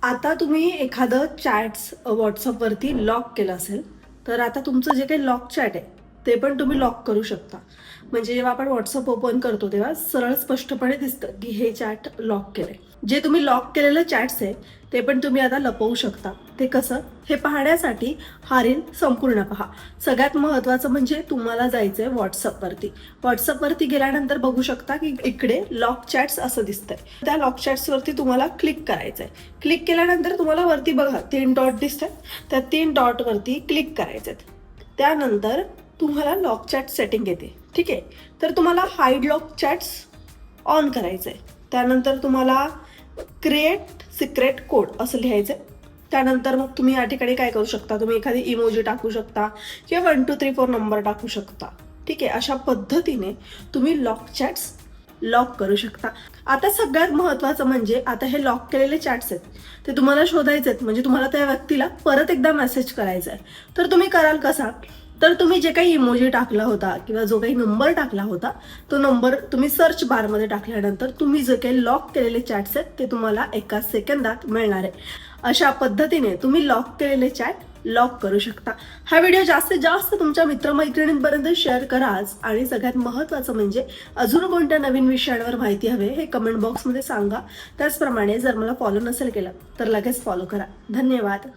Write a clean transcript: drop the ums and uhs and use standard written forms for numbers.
आता तुम्ही एखादं चॅट्स व्हॉट्सअपवरती लॉक केलं असेल, तर आता तुमचं जे काही लॉक चॅट आहे ते पण तुम्ही लॉक करू शकता. म्हणजे जेव्हा आपण व्हॉट्सअप ओपन करतो तेव्हा सरळ स्पष्टपणे दिसतं की हे चॅट लॉक केलंय. जे तुम्ही लॉक केलेलं चॅट्स आहे ते पण तुम्ही आता लपवू शकता. ते कसं हे पाहण्यासाठी हा रील संपूर्ण पहा. सगळ्यात महत्त्वाचं म्हणजे तुम्हाला जायचंय व्हॉट्सअपवरती. व्हॉट्सअपवरती गेल्यानंतर बघू शकता की इकडे लॉक चॅट्स असं दिसतंय. त्या लॉक चॅट्सवरती तुम्हाला क्लिक करायचंय. क्लिक केल्यानंतर तुम्हाला वरती बघा 3 डॉट दिसतात. त्या 3 डॉटवरती क्लिक करायचेत. त्यानंतर तुम्हाला लॉक चॅट सेटिंग येते. ठीक आहे. तर तुम्हाला हाईड लॉक चॅट्स ऑन करायचंय. त्यानंतर तुम्हाला क्रिएट सिक्रेट कोड असं लिहायचंय. त्यानंतर मग तुम्ही या ठिकाणी काय करू शकता, तुम्ही एखादी इमोजी टाकू शकता किंवा 1 2 3 4 नंबर टाकू शकता. ठीक आहे. अशा पद्धतीने तुम्ही लॉक चॅट्स लॉक करू शकता. आता सगळ्यात महत्त्वाचं म्हणजे आता हे लॉक केलेले चॅट्स आहेत ते तुम्हाला शोधायचे आहेत. म्हणजे तुम्हाला त्या व्यक्तीला परत एकदा मेसेज करायचा आहे. तर तुम्ही कराल कसा, तर तुम्ही जे काही इमोजी टाकला होता किंवा जो काही नंबर टाकला होता तो नंबर तुम्ही सर्च बारमध्ये टाकल्यानंतर तुम्ही जे काही लॉक केलेले चॅट्स आहेत ते तुम्हाला एका सेकंदात मिळणार आहे. अशा पद्धतीने तुम्ही लॉक केलेले चॅट लॉक करू शकता. हा व्हिडिओ जास्तीत जास्त तुमच्या मित्रमैत्रिणींपर्यंत शेअर कराच. आणि सगळ्यात महत्त्वाचं म्हणजे अजून कोणत्या नवीन विषयांवर माहिती हवे हे कमेंट बॉक्समध्ये सांगा. त्याचप्रमाणे जर मला फॉलो नसेल केलं तर लगेच फॉलो करा. धन्यवाद.